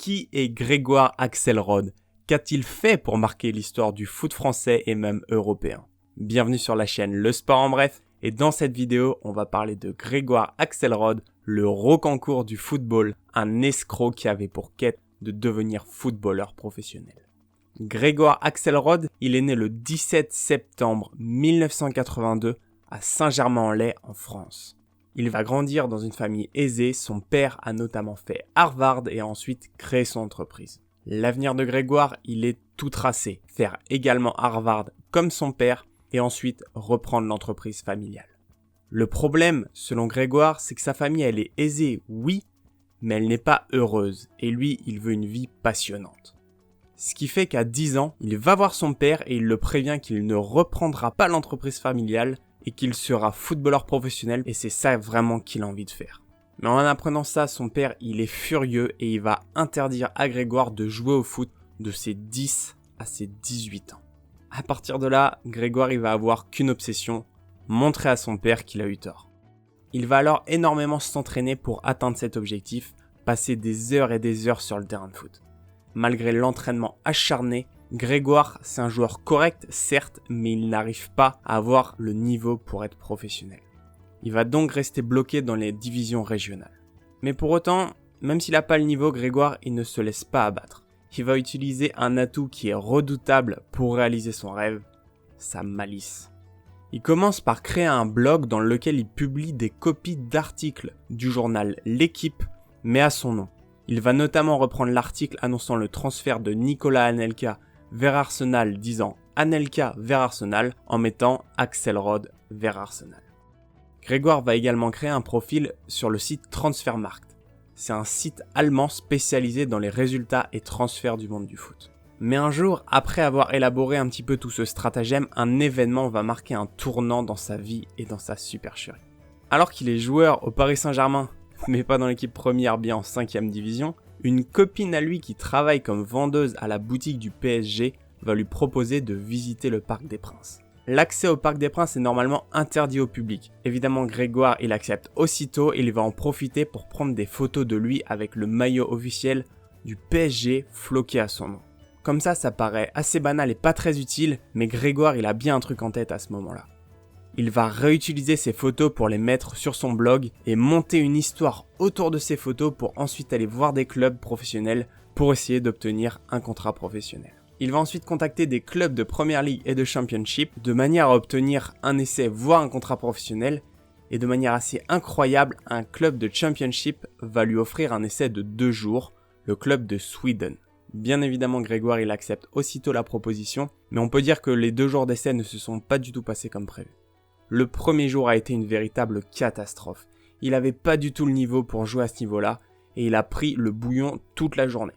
Qui est Grégoire Axelrod? Qu'a-t-il fait pour marquer l'histoire du foot français et même européen? Bienvenue sur la chaîne Le Sport en Bref, et dans cette vidéo, on va parler de Grégoire Axelrod, le Rocancourt du football, un escroc qui avait pour quête de devenir footballeur professionnel. Grégoire Axelrod, il est né le 17 septembre 1982 à Saint-Germain-en-Laye en France. Il va grandir dans une famille aisée, son père a notamment fait Harvard et a ensuite créé son entreprise. L'avenir de Grégoire, il est tout tracé, faire également Harvard comme son père et ensuite reprendre l'entreprise familiale. Le problème, selon Grégoire, c'est que sa famille elle est aisée, oui, mais elle n'est pas heureuse et lui, il veut une vie passionnante. Ce qui fait qu'à 10 ans, il va voir son père et il le prévient qu'il ne reprendra pas l'entreprise familiale et qu'il sera footballeur professionnel et c'est ça vraiment qu'il a envie de faire. Mais en apprenant ça, son père, il est furieux et il va interdire à Grégoire de jouer au foot de ses 10 à ses 18 ans. À partir de là, Grégoire, il va avoir qu'une obsession, montrer à son père qu'il a eu tort. Il va alors énormément s'entraîner pour atteindre cet objectif, passer des heures et des heures sur le terrain de foot. Malgré l'entraînement acharné, Grégoire, c'est un joueur correct, certes, mais il n'arrive pas à avoir le niveau pour être professionnel. Il va donc rester bloqué dans les divisions régionales. Mais pour autant, même s'il n'a pas le niveau, Grégoire, il ne se laisse pas abattre. Il va utiliser un atout qui est redoutable pour réaliser son rêve, sa malice. Il commence par créer un blog dans lequel il publie des copies d'articles du journal L'Équipe, mais à son nom. Il va notamment reprendre l'article annonçant le transfert de Nicolas Anelka vers Arsenal, disant Anelka vers Arsenal en mettant Axelrod vers Arsenal. Grégoire va également créer un profil sur le site Transfermarkt. C'est un site allemand spécialisé dans les résultats et transferts du monde du foot. Mais un jour, après avoir élaboré un petit peu tout ce stratagème, un événement va marquer un tournant dans sa vie et dans sa supercherie. Alors qu'il est joueur au Paris Saint-Germain, mais pas dans l'équipe première, bien en 5e division, une copine à lui qui travaille comme vendeuse à la boutique du PSG va lui proposer de visiter le Parc des Princes. L'accès au Parc des Princes est normalement interdit au public. Évidemment, Grégoire, il accepte aussitôt et il va en profiter pour prendre des photos de lui avec le maillot officiel du PSG floqué à son nom. Comme ça paraît assez banal et pas très utile, mais Grégoire, il a bien un truc en tête à ce moment-là. Il va réutiliser ces photos pour les mettre sur son blog et monter une histoire autour de ces photos pour ensuite aller voir des clubs professionnels pour essayer d'obtenir un contrat professionnel. Il va ensuite contacter des clubs de Premier League et de Championship de manière à obtenir un essai voire un contrat professionnel et de manière assez incroyable, un club de Championship va lui offrir un essai de 2 jours, le club de Sweden. Bien évidemment, Grégoire il accepte aussitôt la proposition, mais on peut dire que les 2 jours d'essai ne se sont pas du tout passés comme prévu. Le premier jour a été une véritable catastrophe. Il avait pas du tout le niveau pour jouer à ce niveau-là et il a pris le bouillon toute la journée.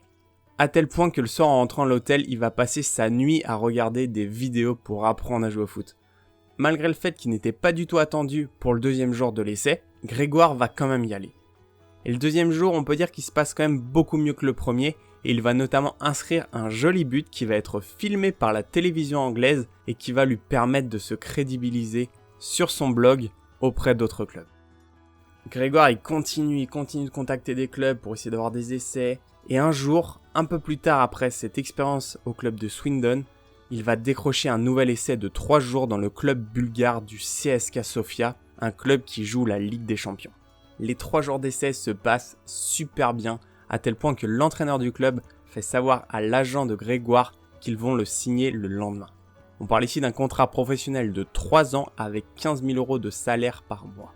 À tel point que le soir en rentrant à l'hôtel, il va passer sa nuit à regarder des vidéos pour apprendre à jouer au foot. Malgré le fait qu'il n'était pas du tout attendu pour le 2e jour de l'essai, Grégoire va quand même y aller. Et le 2e jour, on peut dire qu'il se passe quand même beaucoup mieux que le premier et il va notamment inscrire un joli but qui va être filmé par la télévision anglaise et qui va lui permettre de se crédibiliser sur son blog auprès d'autres clubs. Grégoire il continue de contacter des clubs pour essayer d'avoir des essais et un jour, un peu plus tard après cette expérience au club de Swindon, il va décrocher un nouvel essai de 3 jours dans le club bulgare du CSKA Sofia, un club qui joue la Ligue des Champions. Les 3 jours d'essai se passent super bien à tel point que l'entraîneur du club fait savoir à l'agent de Grégoire qu'ils vont le signer le lendemain. On parle ici d'un contrat professionnel de 3 ans avec 15 000 € de salaire par mois.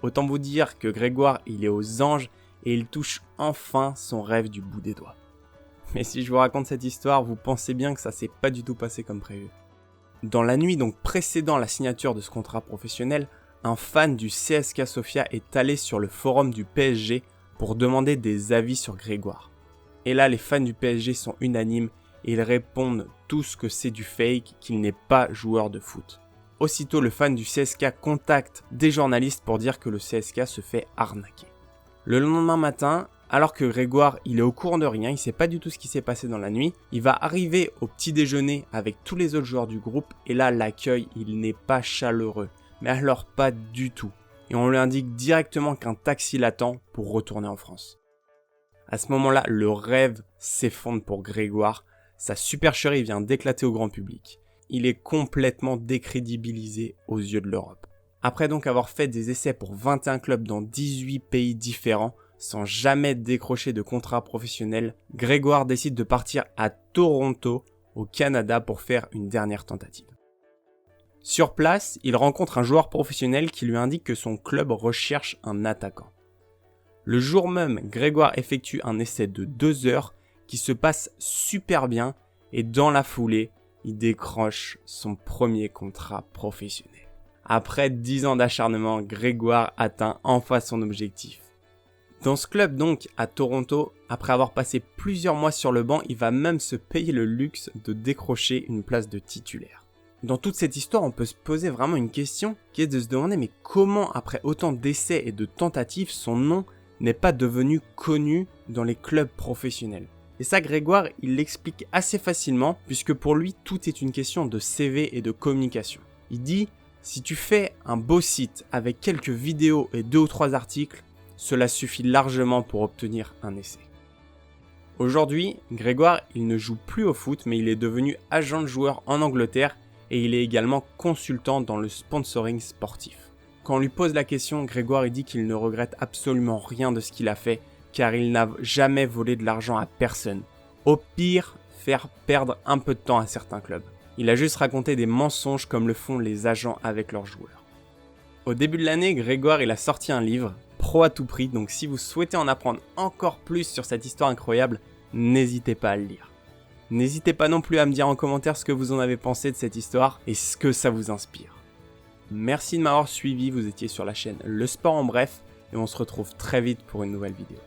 Autant vous dire que Grégoire, il est aux anges et il touche enfin son rêve du bout des doigts. Mais si je vous raconte cette histoire, vous pensez bien que ça s'est pas du tout passé comme prévu. Dans la nuit donc précédant la signature de ce contrat professionnel, un fan du CSKA Sofia est allé sur le forum du PSG pour demander des avis sur Grégoire. Et là, les fans du PSG sont unanimes et ils répondent tous que c'est du fake, qu'il n'est pas joueur de foot. Aussitôt, le fan du CSKA contacte des journalistes pour dire que le CSKA se fait arnaquer. Le lendemain matin, alors que Grégoire il est au courant de rien, il sait pas du tout ce qui s'est passé dans la nuit, il va arriver au petit déjeuner avec tous les autres joueurs du groupe et là l'accueil il n'est pas chaleureux, mais alors pas du tout. Et on lui indique directement qu'un taxi l'attend pour retourner en France. À ce moment-là, le rêve s'effondre pour Grégoire. Sa supercherie vient d'éclater au grand public. Il est complètement décrédibilisé aux yeux de l'Europe. Après donc avoir fait des essais pour 21 clubs dans 18 pays différents, sans jamais décrocher de contrat professionnel, Grégoire décide de partir à Toronto, au Canada, pour faire une dernière tentative. Sur place, il rencontre un joueur professionnel qui lui indique que son club recherche un attaquant. Le jour même, Grégoire effectue un essai de 2 heures qui se passe super bien et dans la foulée, il décroche son premier contrat professionnel. Après 10 ans d'acharnement, Grégoire atteint enfin son objectif. Dans ce club donc, à Toronto, après avoir passé plusieurs mois sur le banc, il va même se payer le luxe de décrocher une place de titulaire. Dans toute cette histoire, on peut se poser vraiment une question qui est de se demander mais comment, après autant d'essais et de tentatives, son nom n'est pas devenu connu dans les clubs professionnels. Et ça, Grégoire, il l'explique assez facilement puisque pour lui, tout est une question de CV et de communication. Il dit, si tu fais un beau site avec quelques vidéos et 2 ou 3 articles, cela suffit largement pour obtenir un essai. Aujourd'hui, Grégoire, il ne joue plus au foot, mais il est devenu agent de joueur en Angleterre et il est également consultant dans le sponsoring sportif. Quand on lui pose la question, Grégoire il dit qu'il ne regrette absolument rien de ce qu'il a fait, car il n'a jamais volé de l'argent à personne. Au pire, faire perdre un peu de temps à certains clubs. Il a juste raconté des mensonges comme le font les agents avec leurs joueurs. Au début de l'année, Grégoire il a sorti un livre, Pro à tout prix, donc si vous souhaitez en apprendre encore plus sur cette histoire incroyable, n'hésitez pas à le lire. N'hésitez pas non plus à me dire en commentaire ce que vous en avez pensé de cette histoire et ce que ça vous inspire. Merci de m'avoir suivi, vous étiez sur la chaîne Le Sport en Bref et on se retrouve très vite pour une nouvelle vidéo.